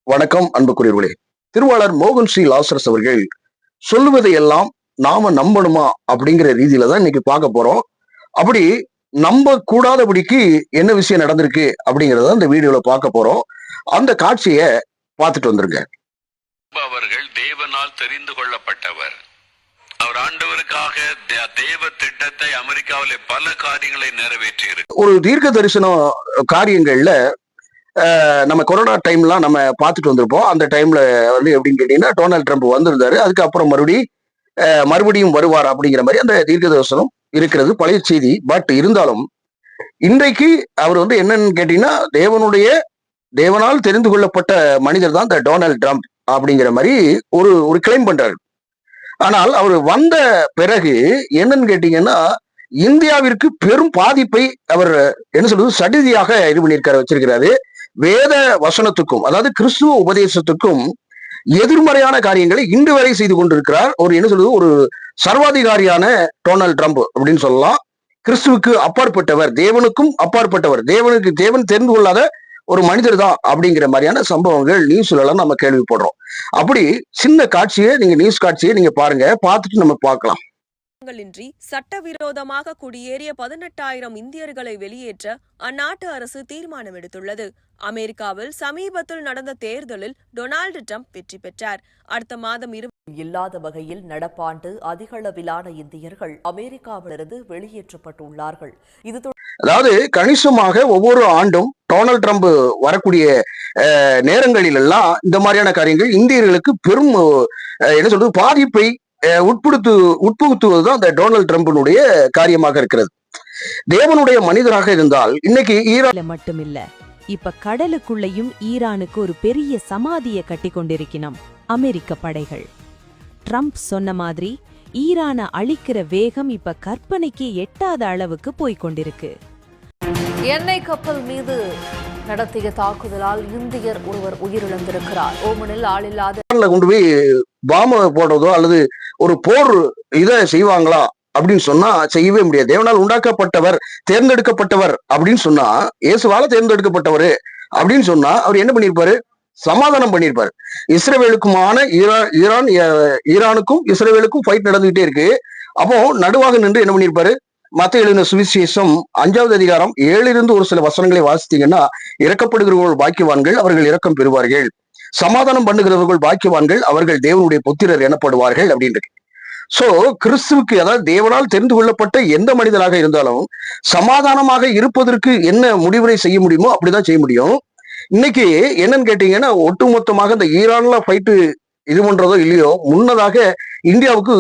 வணக்கம் அன்புக்குரியவர்களே. திருவாளர் மோகன் ஸ்ரீ லாசரஸ் அவர்கள் சொல்லுவதை எல்லாம் நாம நம்பணுமா அப்படிங்கிற ரீதியில தான் இன்னைக்கு பார்க்க போறோம். அப்படி நம்ப கூடாதபடிக்கு என்ன விஷயம் நடந்திருக்கு அப்படிங்கறத இந்த வீடியோல பார்க்க போறோம். அந்த காட்சியை பார்த்துட்டு வந்துருங்க. அவர்கள் தேவனால் தெரிந்து கொள்ளப்பட்டவர். அவர் ஆண்டவருக்காக தேவ திட்டத்தை அமெரிக்காவிலே பல காரியங்களை நிறைவேற்றியிருக்கு. ஒரு தீர்க்க தரிசன காரியங்கள்ல நம்ம கொரோனா டைம்லாம் நம்ம பார்த்துட்டு வந்திருப்போம். அந்த டைம்ல வந்து எப்படின்னு கேட்டீங்கன்னா டொனால்ட் ட்ரம்ப் வந்திருந்தாரு. அதுக்கப்புறம் மறுபடியும் வருவார் அப்படிங்கிற மாதிரி அந்த தீர்க்க தரிசனம் இருக்கிறது, பழைய செய்தி. பட் இருந்தாலும் இன்றைக்கு அவர் வந்து என்னன்னு கேட்டீங்கன்னா தேவனால் தெரிந்து கொள்ளப்பட்ட மனிதர் தான் இந்த டொனால்ட் ட்ரம்ப் அப்படிங்கிற மாதிரி ஒரு கிளைம் பண்றாரு. ஆனால் அவர் வந்த பிறகு என்னன்னு கேட்டீங்கன்னா இந்தியாவிற்கு பெரும் பாதிப்பை அவர் என்ன சொல்றது சடிதியாக இது பண்ணியிருக்காரு, வச்சிருக்கிறாரு. வேத வசனத்துக்கும் அதாவது கிறிஸ்துவ உபதேசத்துக்கும் எதிர்மறையான காரியங்களை இன்று வரை செய்து கொண்டிருக்கிறார். ஒரு சர்வாதிகாரியான டொனால்ட் ட்ரம்ப் அப்படின்னு சொல்லலாம். கிறிஸ்துவுக்கு அப்பாற்பட்டவர், தேவனுக்கும் அப்பாற்பட்டவர், தேவன் தெரிந்து கொள்ளாத ஒரு மனிதர் தான் அப்படிங்கிற மாதிரியான சம்பவங்கள் நியூஸ்ல எல்லாம் நம்ம கேள்விப்படுறோம். அப்படி சின்ன காட்சியை நியூஸ் காட்சியை நீங்க பாருங்க, பார்த்துட்டு நம்ம பார்க்கலாம். இன்றி சட்டவிரோதமாக குடியேறிய 18,000 இந்தியர்களை வெளியேற்ற அந்நாட்டு அரசு தீர்மானம் எடுத்துள்ளது. அமெரிக்காவில் சமீபத்தில் நடந்த தேர்தலில் டொனால்டு ட்ரம்ப் வெற்றி பெற்றார். அடுத்த மாதம் இல்லாத வகையில் நடப்பாண்டு அதிகளவிலான இந்தியர்கள் அமெரிக்காவிலிருந்து வெளியேற்றப்பட்டுள்ளார்கள். அதாவது கணிசமாக ஒவ்வொரு ஆண்டும் டொனால்ட் ட்ரம்ப் வரக்கூடிய நேரங்களில் எல்லாம் இந்த மாதிரியான காரியங்கள் இந்தியர்களுக்கு பெரும் பாதிப்பை உட்புகுத்துவதுதான் அந்த டொனால்ட் ட்ரம்பினுடைய காரியமாக இருக்கிறது. தேவனுடைய மனிதராக இருந்தால் இன்னைக்கு ஈரான் மட்டுமில்ல, இப்ப கடலுக்குள்ளையும் ஈரானுக்கு ஒரு பெரிய சமாதியை கட்டி கொண்டிருக்கணும் அமெரிக்க படைகள். ட்ரம்ப் சொன்ன மாதிரி ஈரானை அழிக்கிற வேகம் இப்ப கற்பனைக்கு எட்டாத அளவுக்கு போய்கொண்டிருக்கு. எண்ணெய் கப்பல் மீது நடத்திய தாக்குதலால் இந்தியர் ஒருவர் உயிரிழந்திருக்கிறார். ஓமனில் ஆளில்லாத கொண்டு போய் பாம்பு போடுறதோ அல்லது ஒரு போர் இதை செய்வாங்களா அப்படின்னு சொன்னா செய்யவே முடியாது. தேவனால் உண்டாக்கப்பட்டவர், தேர்ந்தெடுக்கப்பட்டவர் அப்படின்னு சொன்னா, இயேசுவால தேர்ந்தெடுக்கப்பட்டவர் அப்படின்னு சொன்னா அவர் என்ன பண்ணிருப்பாரு? சமாதானம் பண்ணிருப்பாரு. இஸ்ரவேலுக்குமான ஈரானுக்கும் இஸ்ரவேலுக்கும் ஃபைட் நடந்துகிட்டே இருக்கு. அப்போ நடுவாக நின்று என்ன பண்ணிருப்பாரு? மத்தேயு எழுதின சுவிசேஷம் 5வது அதிகாரம் 7 ஒரு சில வசனங்களை வாசித்தீங்கன்னா, இறக்கப்படுகிறவர்கள் பாக்கியவான்கள், அவர்கள் இரக்கம் பெறுவார்கள். சமாதானம் பண்ணுகிறவர்கள் பாக்கியவான்கள், அவர்கள் தேவனுடைய புத்திரர் எனப்படுவார்கள் அப்படின்னு. சோ கிறிஸ்துவுக்கு, அதாவது தேவனால் தெரிந்து கொள்ளப்பட்ட எந்த மனிதனாக இருந்தாலும் சமாதானமாக இருப்பதற்கு என்ன முடிவுரை செய்ய முடியுமோ அப்படிதான் செய்ய முடியும். இன்னைக்கு என்னன்னு கேட்டீங்கன்னா, ஒட்டுமொத்தமாக இந்த ஈரான்ல ஃபைட்டு இது பண்றதோ இல்லையோ, முன்னதாக இந்தியாவுக்கு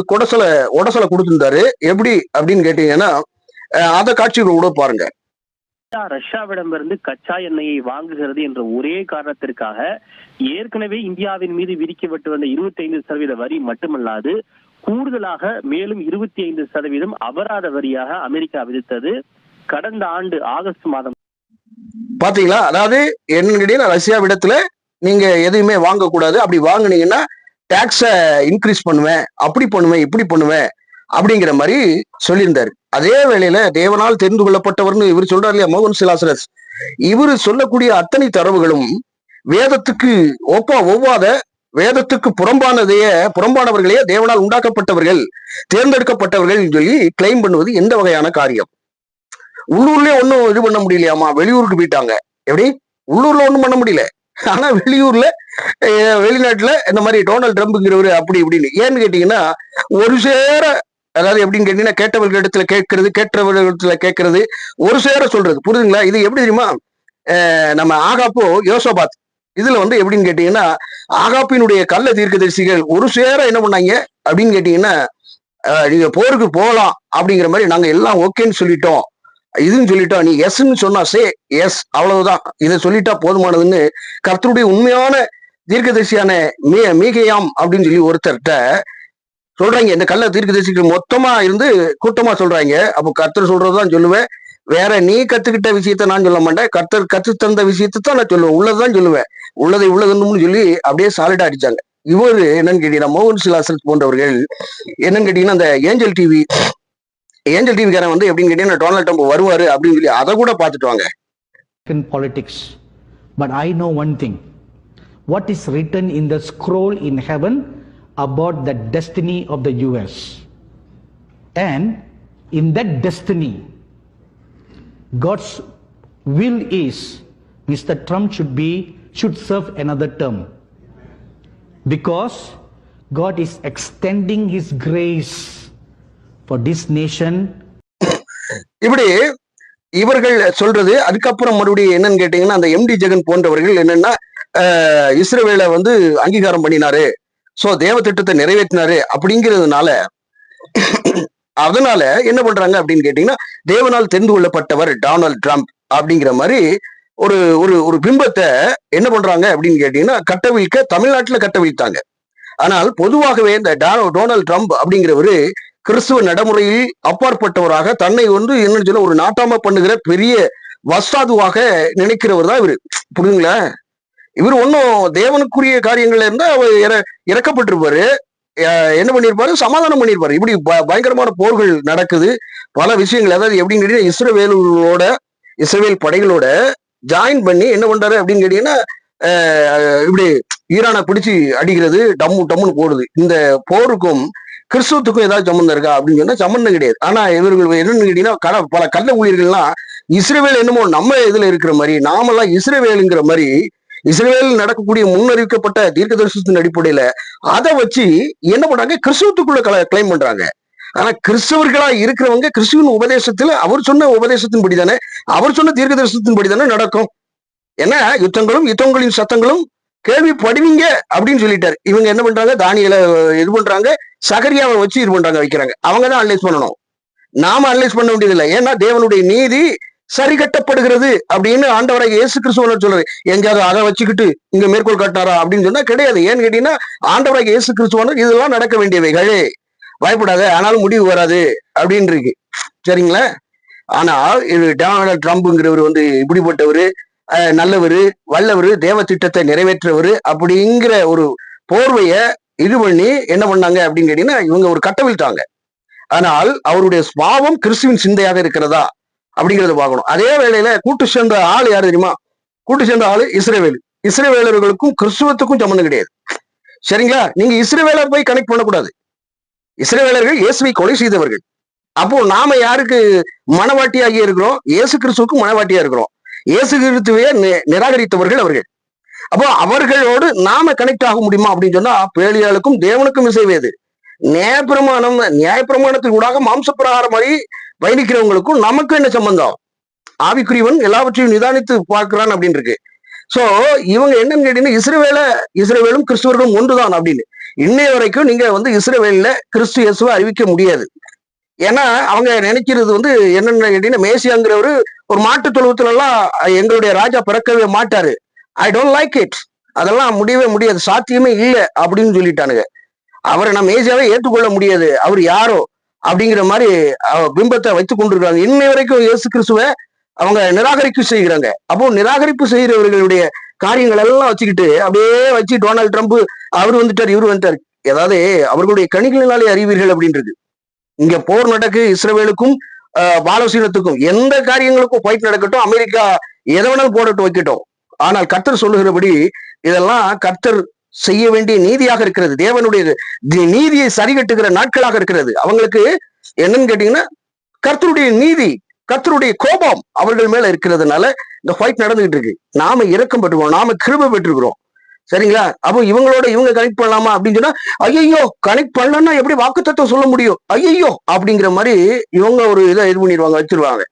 ஒடசலை கொடுத்திருந்தாரு. எப்படி அப்படின்னு கேட்டீங்கன்னா அந்த காட்சிகள் கூட பாருங்க. ரஷ்யாவிடமிருந்து கச்சா எண்ணெயை வாங்குகிறது என்ற ஒரே காரணத்திற்காக ஏற்கனவே இந்தியாவின் மீது விதிக்கப்பட்டு வந்த 25% வரி மட்டுமல்லாது கூடுதலாக மேலும் 25% அபராத வரியாக அமெரிக்கா விதித்தது கடந்த ஆண்டு ஆகஸ்ட் மாதம். பாத்தீங்களா? அதாவது என்ன, ரஷ்யாவிடத்துல நீங்க எதையுமே வாங்கக்கூடாது, அப்படி வாங்கினீங்கன்னா டாக்ஸ இன்க்ரீஸ் பண்ணுவேன், அப்படி பண்ணுவேன், இப்படி பண்ணுவேன் அப்படிங்கிற மாதிரி சொல்லியிருந்தாரு. அதே வேளையில தேவனால் தெரிந்து கொள்ளப்பட்டவர்னு இவர் சொல்றாரு இல்லையா, மோகன் ஸ்ரீ லாசரஸ், இவரு சொல்லக்கூடிய அத்தனை தரவுகளும் வேதத்துக்கு ஒவ்வாத, வேதத்துக்கு புறம்பானவர்களே தேவனால் உண்டாக்கப்பட்டவர்கள், தேர்ந்தெடுக்கப்பட்டவர்கள் சொல்லி கிளைம் பண்ணுவது எந்த வகையான காரியம்? உள்ளூர்லயே ஒன்னும் இது பண்ண முடியலையாமா, வெளியூருக்கு போயிட்டாங்க. எப்படி? உள்ளூர்ல ஒண்ணும் பண்ண முடியல, ஆனா வெளிநாட்டுல இந்த மாதிரி டொனால்ட் ட்ரம்ப்ங்கிறவரு அப்படி இப்படின்னு. ஏன்னு கேட்டீங்கன்னா, ஒரு சேர, அதாவது எப்படின்னு கேட்டீங்கன்னா, கேட்டவர்களிடத்துல கேட்கறது ஒரு சேர சொல்றது, புரியுதுங்களா? இது எப்படி தெரியுமா? நம்ம ஆகாப்போ யோசபாத் இதுல வந்து எப்படின்னு கேட்டீங்கன்னா, ஆகாப்பினுடைய கள்ள தீர்க்கதரிசிகள் ஒரு சேர என்ன பண்ணாங்க அப்படின்னு கேட்டீங்கன்னா, நீங்க போருக்கு போகலாம் அப்படிங்கிற மாதிரி நாங்க எல்லாம் ஓகேன்னு சொல்லிட்டோம், இதுன்னு சொல்லிட்டோம், நீ எஸ்ன்னு சொன்னா எஸ், அவ்வளவுதான், இதை சொல்லிட்டா போதுமானதுன்னு கர்த்தருடைய உண்மையான தீர்க்கதரிசியான மீகையாம் அப்படின்னு சொல்லி ஒருத்தர்கிட்ட சொல்றாங்க. இந்த கள்ள தீர்க்கதரிசிகள் மொத்தமா இருந்து கூட்டமா சொல்றாங்க. அப்போ கர்த்தர் சொல்றதுதான் சொல்லுவேன், வேற நீ கத்துக்கிட்ட விஷயத்த நான் சொல்ல மாட்டேன், கர்த்தர் கத்து தந்த விஷயத்தை தான் நான் சொல்லுவேன், உள்ளதுதான் சொல்லுவேன், உள்ளதை உள்ளதுன்னு சொல்லி அப்படியே சாலிடா அடிச்சாங்க. இவரு என்னன்னு கேட்டீங்கன்னா, மோகன் ஸ்ரீ லாசரஸ் போன்றவர்கள் என்னன்னு கேட்டீங்கன்னா, அந்த ஏஞ்சல் டிவிக்காரன் வந்து எப்படின்னு கேட்டீங்கன்னா, டொனால்ட் ட்ரம்ப் வருவாரு அப்படின்னு சொல்லி அதை கூட பார்த்துட்டு வாங்க. In politics, but I know one thing, what is written in the scroll in heaven about the destiny of the US. And in that destiny, God's will is Mr. Trump should serve another term, because God is extending his grace for this nation. இப்படி இவர்கள் சொல்றது. அதுக்கப்புறம் மறுபடியும் என்னன்னு கேட்டீங்கன்னா, அந்த empty Jagan போன்றவர்கள் என்னன்னா, இஸ்ரவேலை வந்து அங்கீகாரம் பண்ணினாரு, சோ தேவ திட்டத்தை நிறைவேற்றினாரு அப்படிங்கிறதுனால அதனால என்ன பண்றாங்க அப்படின்னு கேட்டீங்கன்னா, தேவனால் தெரிந்து கொள்ளப்பட்டவர் டொனால்ட் ட்ரம்ப் அப்படிங்கிற மாதிரி ஒரு ஒரு ஒரு பிம்பத்தை என்ன பண்றாங்க அப்படின்னு கேட்டீங்கன்னா, கட்டவிழ்க்க தமிழ்நாட்டுல கட்டவிழ்த்தாங்க. ஆனால் பொதுவாகவே இந்த டொனால்ட் ட்ரம்ப் அப்படிங்கிறவரு கிறிஸ்துவ நடைமுறையில் அப்பாற்பட்டவராக தன்னை வந்து என்னன்னு சொல்ல ஒரு நாட்டாம பண்ணுகிற பெரிய வஸ்தாதுவாக நினைக்கிறவர் தான் இவரு. புரியுங்களா? இவர் ஒன்னும் தேவனுக்குரிய காரியங்கள்ல இருந்தா அவர் இறக்கப்பட்டிருப்பாரு, என்ன பண்ணிருப்பாரு, சமாதானம் பண்ணிருப்பாரு. இப்படி பயங்கரமான போர்கள் நடக்குது, பல விஷயங்கள். அதாவது எப்படின்னு கேட்டீங்கன்னா, இஸ்ரவேல் படைகளோட ஜாயின் பண்ணி என்ன பண்றாரு அப்படின்னு கேட்டீங்கன்னா, இப்படி ஈரானை பிடிச்சு அடிக்கிறது, டம்முன்னு போடுது. இந்த போருக்கும் கிறிஸ்துவத்துக்கும் ஏதாவது சம்பந்தம் இருக்கா அப்படின்னு சொன்னா சம்பந்தம் கிடையாது. ஆனா இவர்கள் என்னன்னு கேட்டீங்கன்னா, பல கள்ள ஊழியர்கள்லாம் இஸ்ரவேல் என்னமோ நம்ம இதுல இருக்கிற மாதிரி, நாமெல்லாம் இஸ்ரவேலுங்கிற மாதிரி, இஸ்ரவேல் நடக்கக்கூடிய முன்னறிவிக்கப்பட்ட தீர்க்க தரிசனத்தின் அடிப்படையில அதை வச்சு என்ன பண்றாங்க, கிறிஸ்துவத்துக்குள்ள கிளைம் பண்றாங்க. ஆனா கிறிஸ்தவர்களா இருக்கிறவங்க கிறிஸ்துவின் உபதேசத்துல அவர் சொன்ன உபதேசத்தின் படிதானே, அவர் சொன்ன தீர்க்க தரிசனத்தின் படிதானே நடக்கும். ஏன்னா யுத்தங்களின் சத்தங்களும் கேள்விப்படுவீங்க அப்படின்னு சொல்லிட்டாரு. இவங்க என்ன பண்றாங்க, தானியேலை இது பண்றாங்க, சகரியாவை வச்சு இது பண்றாங்க, வைக்கிறாங்க. அவங்கதான் அனலைஸ் பண்ணணும், நாம அனலைஸ் பண்ண வேண்டியதில்லை. ஏன்னா தேவனுடைய நீதி சரி கட்டப்படுகிறது அப்படின்னு ஆண்டவராக இயேசு கிறிஸ்துவ சொல்றாரு. எங்கேயாவது அதை வச்சுக்கிட்டு இங்க மேற்கோள் காட்டினாரா அப்படின்னு சொன்னா கிடையாது. ஏன்னு கேட்டீங்கன்னா, ஆண்டவராக இயேசு கிறிஸ்துவ இதெல்லாம் நடக்க வேண்டியவைகளே, பயப்படாத ஆனாலும் முடிவு வராது அப்படின்னு இருக்கு. சரிங்களா? ஆனால் இது டொனால்ட் ட்ரம்ப்ங்கிறவர் வந்து இப்படிப்பட்டவரு, நல்லவரு, வல்லவரு, தேவ திட்டத்தை நிறைவேற்றவரு அப்படிங்கிற ஒரு போர்வைய இது பண்ணி என்ன பண்ணாங்க அப்படின்னு கேட்டீங்கன்னா, இவங்க ஒரு கட்டவிழ்த்தாங்க. ஆனால் அவருடைய சுபாவம் கிறிஸ்துவின் சிந்தையாக இருக்கிறதா அப்படிங்கறத பார்க்கணும். அதே வேளையில கூட்டு சேர்ந்த ஆள் யாரு தெரியுமா? கூட்டு சேர்ந்த ஆளு இஸ்ரவேல். இஸ்ரவேலர்களுக்கும் கிறிஸ்துவத்துக்கும் சம்பந்தம் கிடையாது. சரிங்களா? நீங்க இஸ்ரவேலர் போய் கனெக்ட் பண்ணக்கூடாது. இஸ்ரவேலர்கள் இயேசுவை கொலை செய்தவர்கள். அப்போ நாம யாருக்கு மனவாட்டியாகி இருக்கிறோம்? இயேசு கிறிஸ்துவுக்கு மனவாட்டியா இருக்கிறோம். இயேசு கிறிஸ்துவையே நிராகரித்தவர்கள் அவர்கள். அப்போ அவர்களோடு நாம கனெக்ட் ஆக முடியுமா அப்படின்னு சொன்னா, பேலியாளுக்கும் தேவனுக்கும் இசைவேது. நியாயப்பிரமாணத்தின் ஊடாக மாம்சப்பிரகாரம் பயணிக்கிறவங்களுக்கும் நமக்கு என்ன சம்பந்தம்? ஆவிக்குரியவன் எல்லாவற்றையும் நிதானித்து பார்க்கிறான் அப்படின்னு இருக்கு. சோ இவங்க என்னன்னு கேட்டீங்கன்னா, இஸ்ரவேலும் கிறிஸ்துவர்களும் ஒன்றுதான் அப்படின்னு. இன்னைய வரைக்கும் நீங்க வந்து இஸ்ரவேல்ல கிறிஸ்து இயேசுவை அறிவிக்க முடியாது. ஏன்னா அவங்க நினைக்கிறது வந்து என்னன்னு கேட்டீங்கன்னா, மேசியாங்கிறவரு ஒரு மாட்டு தொழுவத்துல எல்லாம் எங்களுடைய ராஜா பிறக்கவே மாட்டாரு, ஐ டோன்ட் லைக் இட், அதெல்லாம் முடியவே முடியாது, சாத்தியமே இல்லை அப்படின்னு சொல்லிட்டானுங்க. அவரை நம்ம மேசியாவே ஏற்றுக்கொள்ள முடியாது, அவர் யாரோ அப்படிங்கிற மாதிரி பிம்பத்தை வைத்துக் கொண்டிருக்காங்க. இன்னை வரைக்கும் இயேசு கிறிஸ்துவை அவங்க நிராகரிப்பு செய்கிறாங்க. அப்போ நிராகரிப்பு செய்கிறவர்களுடைய காரியங்கள் எல்லாம் வச்சுக்கிட்டு அப்படியே வச்சு டொனால்ட் ட்ரம்ப் அவர் வந்துட்டார், இவர் வந்துட்டார். ஏதாவது அவர்களுடைய கணிகளினாலே அறிவீர்கள் அப்படின்றது. இங்க போர் நடக்கு, இஸ்ரவேலுக்கும் பாலஸ்தீனத்துக்கும் எந்த காரியங்களுக்கும் ஃபைட் நடக்கட்டும், அமெரிக்கா எதை வேணாலும் போடட்டும் வைக்கட்டும். ஆனால் கர்த்தர் சொல்லுகிறபடி இதெல்லாம் கர்த்தர் செய்ய வேண்டிய நீதியாக இருக்கிறது. தேவனுடைய நீதியை சரி கட்டுகிற நாட்களாக இருக்கிறது. அவங்களுக்கு என்னன்னு கேட்டீங்கன்னா, கர்த்தருடைய நீதி, கர்த்தருடைய கோபம் அவர்கள் மேல இருக்கிறதுனால இந்த ஃபைட் நடந்துகிட்டு இருக்கு. நாம இரக்கம் பெற்றுக்கிறோம், நாம கிருபை பெற்றுக்கிறோம். சரிங்களா? அப்போ இவங்களோட இவங்க கனெக்ட் பண்ணலாமா அப்படின்னு சொன்னா, ஐயோ கனெக்ட் பண்ணலன்னா எப்படி வாக்குத்தத்தம் சொல்ல முடியும், ஐயோ அப்படிங்கிற மாதிரி இவங்க ஒரு இதை இது பண்ணிடுவாங்க, வச்சிருவாங்க.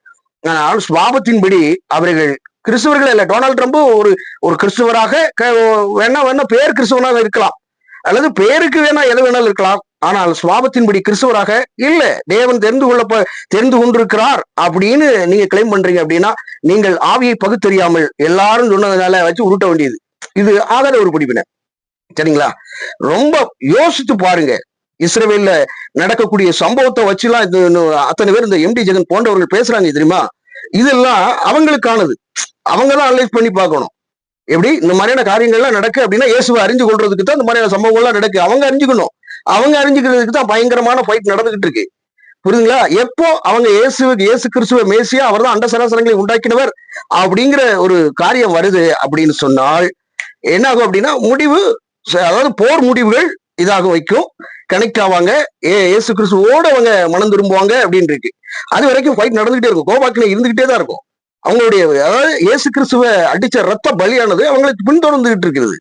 ஆனால் சுபாவத்தின்படி அவர்கள் கிறிஸ்துவர்கள் இல்ல. டொனால்ட் ட்ரம்ப் ஒரு கிறிஸ்துவராக வேணா பேர் கிறிஸ்துவனாக இருக்கலாம், அல்லது பேருக்கு வேணா எது வேணாலும் இருக்கலாம். ஆனால் சுபாவத்தின்படி கிறிஸ்துவராக இல்ல. தேவன் தெரிந்து கொண்டிருக்கிறார் அப்படின்னு நீங்க கிளைம் பண்றீங்க அப்படின்னா, நீங்கள் ஆவியை பகுத்தறியாமல் எல்லாரும் சொன்னதுனால வச்சு உருட்ட வேண்டியது. இது ஆகாத ஒரு பிடிப்பின. சரிங்களா? ரொம்ப யோசித்து பாருங்க. இஸ்ரவேல்ல நடக்கக்கூடிய சம்பவத்தை வச்சுலாம் அத்தனை பேர் இந்த எம்டி ஜெகன் போன்றவர்கள் பேசுறாங்க தெரியுமா? இதெல்லாம் அவங்களுக்கானது. அவங்கதான் அனலைஸ் பண்ணி பார்க்கணும். எப்படி இந்த மாதிரியான காரியங்கள்லாம் நடக்கு அப்படின்னா, இயேசுவை அறிஞ்சு கொள்றதுக்கு தான் இந்த மாதிரியான சம்பவங்கள்லாம் நடக்கு. அவங்க அறிஞ்சுக்கணும். அவங்க அறிஞ்சுக்கிறதுக்கு தான் பயங்கரமான ஃபைட் நடந்துகிட்டு இருக்கு. புரியுதுங்களா? எப்போ அவங்க இயேசு கிறிஸ்துவ மேசியா, அவர் தான் அண்ட சராசரங்களை உண்டாக்கினவர் அப்படிங்கிற ஒரு காரியம் வருது அப்படின்னு சொன்னால், என்ன ஆகும் அப்படின்னா முடிவு, அதாவது போர் முடிவுகள் இதாக வைக்கும், கனெக்ட் ஆவாங்க, இயேசு கிறிஸ்துவோட அவங்க மனம் திரும்புவாங்க அப்படின்னு இருக்கு. அது வரைக்கும் ஃபைட் நடந்துகிட்டே இருக்கும், கோபாக்கில இருந்துகிட்டே தான் இருக்கும். அவங்களுடைய அதாவது இயேசு கிறிஸ்துவ அடிச்ச ரத்த பலியானது அவங்களுக்கு பின்தொடர்ந்துகிட்டு இருக்கிறது.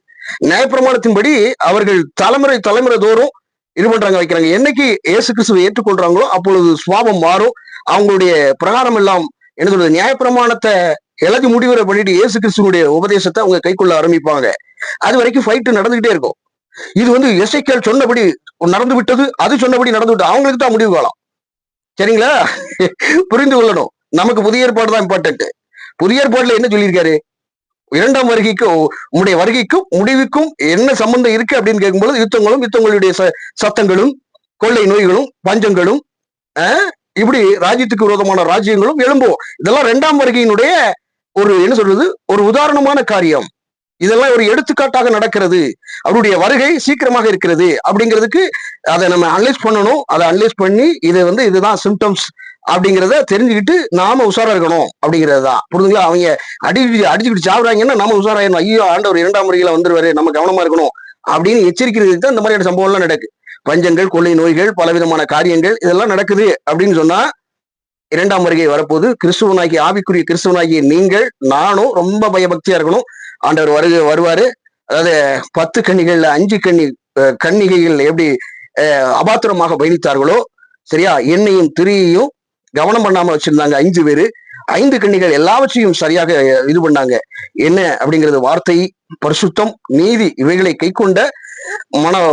நியாயப்பிரமாணத்தின்படி அவர்கள் தலைமுறை தலைமுறை தோறும் இது பண்றாங்க, வைக்கிறாங்க. என்னைக்கு இயேசு கிறிஸ்துவை ஏற்றுக்கொள்றாங்களோ அப்பொழுது சுவாபம் மாறும். அவங்களுடைய பிரகாரம் எல்லாம் என்ன சொல்றது, நியாயப்பிரமாணத்தை எழுதி முடிவுரை பண்ணிட்டு இயேசு கிறிஸ்துவனுடைய உபதேசத்தை அவங்க கைக்குள்ள ஆரம்பிப்பாங்க. அது வரைக்கும் ஃபைட் நடந்துகிட்டே இருக்கும். இது வந்து எசேக்கியேல் சொன்னபடி நடந்து விட்டது, அது சொன்னபடி நடந்து விட்டது, அவங்களுக்கு தான் முடிவு காலம். சரிங்களா? புரிந்து கொள்ளணும். நமக்கு புதிய ஏற்பாடு தான் இம்பார்ட்டன்ட். புதிய ஏற்பாடுல என்ன சொல்லியிருக்காரு? இரண்டாம் வருகைக்கும் உங்களுடைய வருகைக்கும் முடிவுக்கும் என்ன சம்பந்தம் இருக்கு அப்படின்னு கேட்கும்போது யுத்தங்களும் யுத்தங்களுடைய சத்தங்களும் கொள்ளை நோய்களும் பஞ்சங்களும் இப்படி ராஜ்யத்துக்கு விரோதமான ராஜ்யங்களும் எழும்பும். இதெல்லாம் இரண்டாம் வருகையினுடைய ஒரு என்ன சொல்றது, ஒரு உதாரணமான காரியம். இதெல்லாம் ஒரு எடுத்துக்காட்டாக நடக்கிறது. அவருடைய வருகை சீக்கிரமாக இருக்கிறது அப்படிங்கிறதுக்கு அதை நம்ம அனலைஸ் பண்ணணும். அதை அனலைஸ் பண்ணி இதை வந்து இதுதான் சிம்டம்ஸ் அப்படிங்கிறத தெரிஞ்சுக்கிட்டு நாம உஷாரா இருக்கணும் அப்படிங்கிறது தான். புரிஞ்சுங்களா? அவங்க அடிச்சுக்கிட்டு சாப்பிடுறாங்கன்னா நம்ம உஷாராயிடணும். ஐயோ ஆண்டவர் இரண்டாம் முறையில வந்துருவாரு, நம்ம கவனமா இருக்கணும் அப்படின்னு எச்சரிக்கிறதுக்கு தான் இந்த மாதிரியான சம்பவம் எல்லாம் நடக்கு. பஞ்சங்கள், கொள்ளை நோய்கள், பலவிதமான காரியங்கள் இதெல்லாம் நடக்குது அப்படின்னு சொன்னா இரண்டாம் வருகை வரப்போது. கிறிஸ்துவனாகிய ஆவிக்குரிய கிறிஸ்துவனாகிய நீங்கள் நானும் ரொம்ப பயபக்தியா இருக்கணும். ஆண்டவர் வருவாரு. அதாவது 10 கன்னிகள்ல 5 கன்னிகைகள் எப்படி அபாத்திரமாக பயணித்தார்களோ, சரியா, எண்ணெயும் திரியையும் கவனம் பண்ணாம வச்சிருந்தாங்க 5 பேரு. 5 கன்னிகள் எல்லாவற்றையும் சரியாக இது பண்ணாங்க. என்ன அப்படிங்கிறது, வார்த்தை, பரிசுத்தம், நீதி இவைகளை கைக்கொண்ட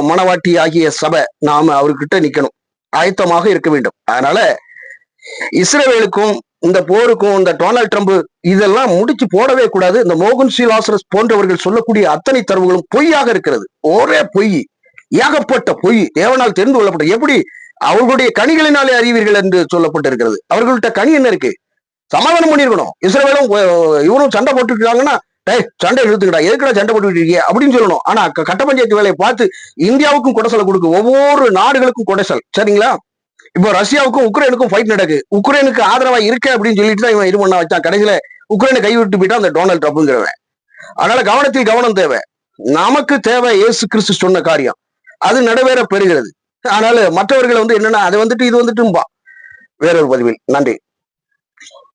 மனவாட்டி ஆகிய சபை நாம அவர்கிட்ட நிக்கணும், ஆயத்தமாக இருக்க வேண்டும். அதனால இஸ்ரேலுக்கும் இந்த போருக்கும் இந்த டொனால்ட் ட்ரம்ப் இதெல்லாம் முடிச்சு போடவே கூடாது. இந்த மோகன் சி லாசரஸ் போன்றவர்கள் சொல்லக்கூடிய அத்தனை தரவுகளும் பொய்யாக இருக்கிறது. ஒரே பொய், ஏகப்பட்ட பொய், தேவனால் தெரிந்து கொள்ளப்பட்ட. எப்படி அவர்களுடைய கனிகளினாலே அறிவீர்கள் என்று சொல்லப்பட்டிருக்கிறது. அவர்கள்ட்ட கனி என்ன இருக்கு? சமாதானம் பண்ணிருக்கணும். இஸ்ரேலும் இவரும் சண்டை போட்டுருக்காங்கன்னா, சண்டை இழுத்துக்கிட்டா எதுக்குடா சண்டை போட்டுக்கிட்டு இருக்கீங்க அப்படின்னு சொல்லணும். ஆனா கட்ட பஞ்சாயத்து வேலையை பார்த்து இந்தியாவுக்கும் கொடைசலை கொடுக்கும், ஒவ்வொரு நாடுகளுக்கும் கொடைசல். சரிங்களா? இப்போ ரஷ்யாவுக்கும் உக்ரைனுக்கும் ஃபைட் நடக்கு. உக்ரைனுக்கு ஆதரவா இருக்க அப்படின்னு சொல்லிட்டு தான் இவன் இது பண்ண வச்சான். கடைசியில உக்ரைனை கைவிட்டு போயிட்டா அந்த டொனால்ட் ட்ரம்ப்ங்கிறவன். அதனால கவனத்தில் கவனம் தேவை. நமக்கு தேவை இயேசு கிறிஸ்து சொன்ன காரியம், அது நடைபெற பெறுகிறது. அதனால மற்றவர்கள் வந்து என்னன்னா அது வந்துட்டு இது வந்துட்டும்பா. வேறொரு பதிவில் நன்றி.